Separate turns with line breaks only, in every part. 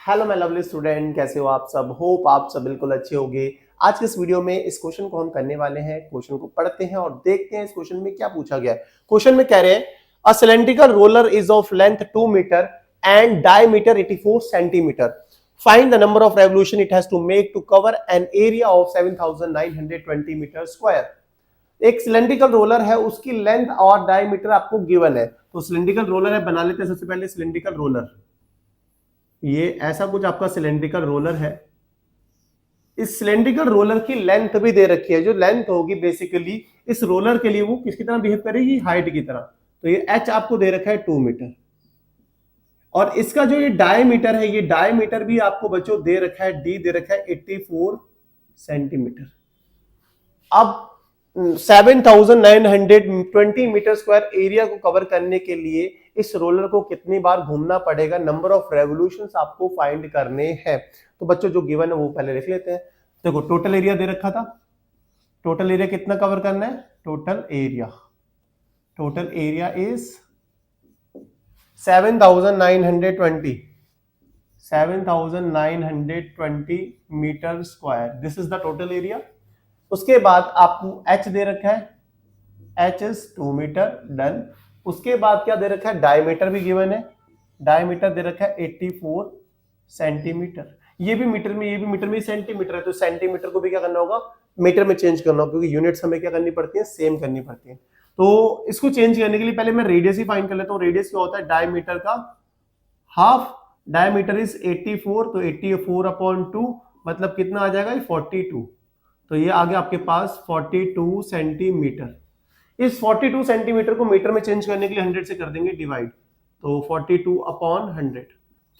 Hello my lovely student, कैसे हो आप सब। होप आप सब बिल्कुल अच्छे होंगे। आज के इस वीडियो में इस क्वेश्चन को हम करने वाले हैं। क्वेश्चन को पढ़ते हैं और देखते हैं इस क्वेश्चन में क्या पूछा गया है। क्वेश्चन में कह रहे हैं a cylindrical roller is of length 2 metre and diameter 84 centimetre. Find the number of revolution it has to make to cover an area of 7920 metre square. एक सिलेंड्रिकल रोलर है, उसकी लेंथ और डायमीटर आपको given है। तो cylindrical roller है, बना लेते हैं सबसे पहले सिलेंड्रिकल रोलर। ये ऐसा कुछ आपका सिलेंड्रिकल रोलर है। इस सिलेंड्रिकल रोलर की लेंथ भी दे रखी है। जो लेंथ होगी बेसिकली इस रोलर के लिए वो किसकी तरह बिहेव करेगी, हाइट की तरह। तो ये h आपको दे रखा है 2 मीटर और इसका जो ये डायमीटर है, ये डायमीटर भी आपको बच्चों दे रखा है, d दे रखा है 84 सेंटीमीटर। अब 7920 मीटर स्क्वायर एरिया को कवर करने के लिए इस रोलर को कितनी बार घूमना पड़ेगा, नंबर ऑफ रेवोल्यूशंस आपको फाइंड करने हैं। तो बच्चों जो गिवन है वो पहले लिख लेते हैं। देखो टोटल एरिया दे रखा था, टोटल एरिया कितना कवर करना है, total area is 7920 metre square. This is the total area. उसके बाद आपको h दे रखा है, h इज 2 मीटर, डन। उसके बाद क्या दे रखा है, डायमीटर भी गिवन है, डायमीटर दे रखा है 84 सेंटीमीटर। ये भी मीटर में, ये भी मीटर में, सेंटीमीटर है, तो सेंटीमीटर को भी क्या करना होगा, मीटर में चेंज करना होगा, क्योंकि यूनिट्स हमें क्या करनी पड़ती है, सेम करनी पड़ती है। तो इसको चेंज करने के लिए पहले मैं रेडियस ही फाइंड कर लेता हूँ। रेडियस क्या होता है, डायमीटर का हाफ। डायमीटर इज 84, तो 84/2 मतलब कितना आ जाएगा, 42। तो ये आ गया आपके पास 42 सेंटीमीटर। इस 42 सेंटीमीटर को मीटर में चेंज करने के लिए 100 से कर देंगे डिवाइड, तो 42/100,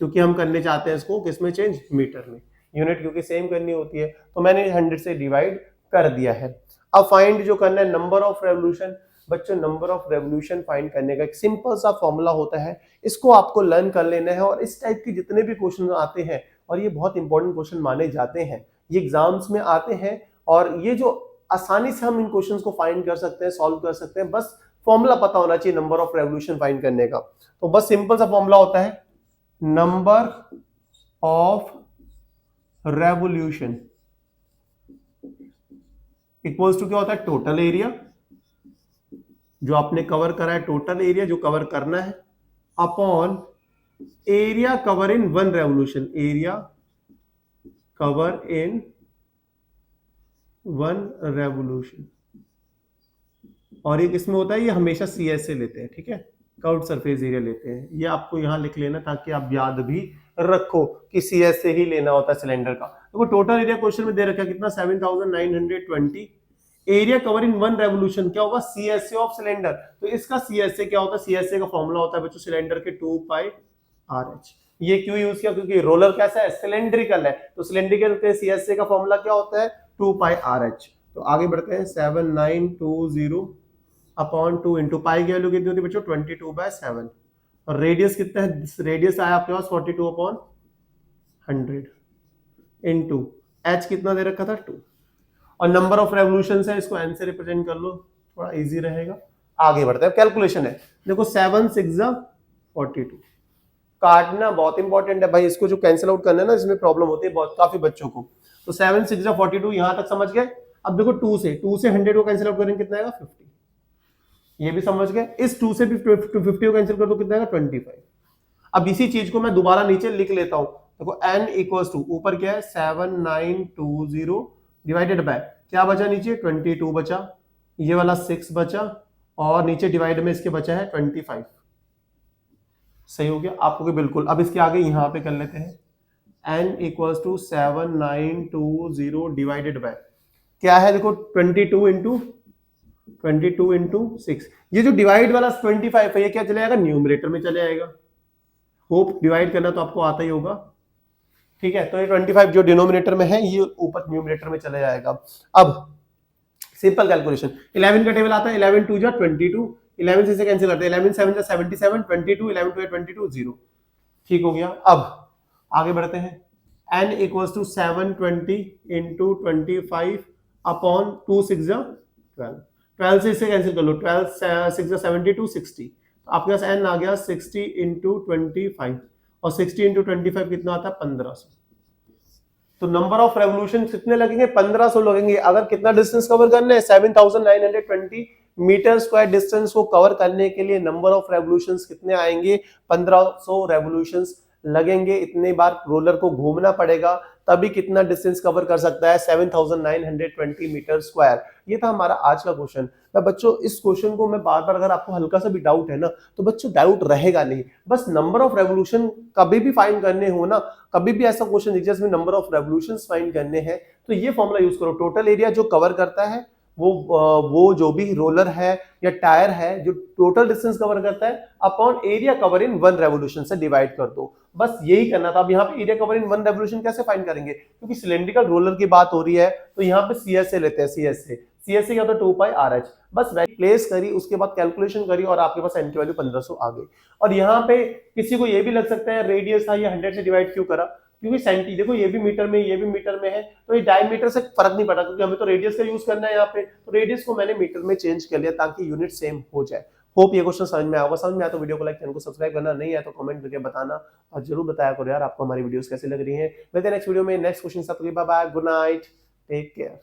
क्योंकि हम करने चाहते हैं इसको किसमें चेंज, मीटर में। यूनिट क्योंकि सेम करनी होती है, तो मैंने 100 से डिवाइड कर दिया है। अब फाइंड जो करना है नंबर ऑफ रेवोल्यूशन। बच्चों नंबर ऑफ रेवोल्यूशन फाइंड करने का एक सिंपल सा फॉर्मूला होता है, इसको आपको लर्न कर लेना है। और इस टाइप के जितने भी क्वेश्चन आते हैं, और ये बहुत इंपॉर्टेंट क्वेश्चन माने जाते हैं, ये एग्जाम्स में आते हैं, और ये जो आसानी से हम इन क्वेश्चंस को फाइंड कर सकते हैं, सॉल्व कर सकते हैं। बस फॉर्मूला पता होना चाहिए नंबर ऑफ रेवोल्यूशन फाइंड करने का। तो बस सिंपल सा फॉर्मूला होता है, number of revolution equals to क्या होता है, टोटल एरिया, जो आपने कवर करा है, टोटल एरिया जो कवर करना है, upon area cover in 1 revolution, area cover in 1 revolution. और ये किसमें होता है, ये हमेशा CS से लेते हैं, ठीक है, कर्व्ड सरफेस एरिया लेते हैं। ये आपको यहां लिख लेना ताकि आप याद भी रखो कि CS से ही लेना होता है सिलेंडर का। देखो टोटल एरिया क्वेश्चन में दे रखा है कितना, 7920। एरिया कवर इन 1 रेवोल्यूशन क्या होगा, CSA ऑफ सिलेंडर। तो इसका CSA क्या होता है, CSA का फॉर्मूला होता है बच्चों सिलेंडर के 2πRH। ये क्यों यूज किया, क्योंकि रोलर कैसा है, सिलेंड्रिकल है, तो सिलेंड्रिकल के CSA का फॉर्मूला क्या होता है, 2πRH। तो आगे बढ़ते हैं, 7920/2 इंटू पाई की वैल्यू कितनी होती है बच्चों, 22/7। और रेडियस कितना है, रेडियस आया आपके पास 42/100 इंटू h कितना दे रखा था, 2। और नंबर ऑफ रेवोल्यूशंस है, इसको n से रिप्रेजेंट कर लो, थोड़ा इजी रहेगा। आगे बढ़ते हैं, कैलकुलेशन है। देखो 7 6 42, काटना बहुत इंपॉर्टेंट है भाई। इसको जो कैंसिल आउट करना है ना, इसमें प्रॉब्लम होती है बहुत, काफी बच्चों को। तो 7 6 42 यहां तक समझ गए। अब देखो 2 से 100 को कैंसिल आउट करेंगे, कितना आएगा, 50। ये भी समझ गए। इस 2 से भी 250 को कैंसिल कर दो, कितना आएगा, 25। अब इसी चीज को मैं दोबारा नीचे लिख लेता हूं। देखो n इक्वल्स टू, ऊपर क्या है 7920 डिवाइडेड बाय क्या बचा, नीचे 22 बचा, ये वाला 6 बचा, और नीचे डिवाइड में इसके बचा है 25। सही हो गया आपको, बिल्कुल। अब इसके आगे यहां पे कर लेते हैं, n equals to 7920 divided by क्या है, देखो 22 इंटू 6। ये जो डिवाइड वाला 25 है, ये क्या चले जाएगा, न्यूमरेटर में चले जाएगा। होप डिवाइड करना तो आपको आता ही होगा, ठीक है। तो ये 25 जो डिनोमिनेटर में है, ये ऊपर न्यूमरेटर में चले जाएगा। अब सिंपल कैलकुलेशन, 11 का टेबल आता है, 11 2 जा 22, 11 से कैंसिल करते हैं, 11 7 जा 77, 22, 11 2 22 0। ठीक हो गया। अब आगे बढ़ते हैं, n इक्वल्स टू 720 इंटू 25/2 6 जा 12। 12 से इसे कैंसिल कर लो, 12 6 जा 72 60। तो आपके पास n आ गया 60 इंटू 25। और 60 इंटू 25 कितना आता है 1500। तो नंबर ऑफ रेवोल्यूशन कितने लगेंगे 1500 लगेंगे। अगर कितना डिस्टेंस कवर करना है 7920 मीटर स्क्वायर डिस्टेंस को कवर करने के लिए नंबर ऑफ रेवोल्यूशंस कितने आएंगे 1500 रेवोल्यूशंस लगेंगे। इतने बार रोलर को घूमना पड़ेगा तभी कितना डिस्टेंस कवर कर सकता है 7920 मीटर स्क्वायर। ये था हमारा आज का क्वेश्चन। मैं बच्चों इस क्वेश्चन को मैं बार बार अगर आपको हल्का सा भी डाउट है ना तो बच्चों डाउट रहेगा नहीं, बस नंबर ऑफ रेवोल्यूशन कभी भी फाइंड करने हो ना, कभी भी ऐसा क्वेश्चन दिख जाए जिसमें नंबर ऑफ रेवोल्यूशंस फाइंड करने हैं तो ये फॉर्मूला यूज करो। टोटल एरिया जो कवर करता है वो जो भी रोलर है या टायर है जो टोटल डिस्टेंस कवर करता है upon area cover in 1 revolution से डिवाइड कर दो। बस यही करना था। अब यहाँ पे एरिया कवर इन 1 रेवोल्यूशन कैसे फाइंड करेंगे, क्योंकि सिलेंड्रिकल रोलर की बात हो रही है तो यहाँ पे सीएसए लेते हैं। सीएसए क्या होता है 2πRH। बस वैल्यू प्लेस करी उसके बाद कैलकुलेशन करी और आपके पास एन की वैल्यू 1500 आ गई। और यहाँ पे किसी को ये भी लग सकता है रेडियस था ये 100 से डिवाइड क्यों करा, क्योंकि सेंटी देखो ये भी मीटर में ये भी मीटर में है तो ये डायमीटर से फर्क नहीं पड़ा, क्योंकि हमें तो रेडियस का यूज करना है यहाँ पे, तो रेडियस को मैंने मीटर में चेंज कर लिया ताकि यूनिट सेम हो जाए। होप ये क्वेश्चन समझ में आया। समझ में आया तो वीडियो को लाइक, चैनल को सब्सक्राइब करना, नहीं है तो कमेंट करके बताना और जरूर बताया करो यार आपको हमारी वीडियोस कैसी लग रही हैं। मिलते हैं नेक्स्ट वीडियो में नेक्स्ट क्वेश्चन। सब bye bye, good night, take care.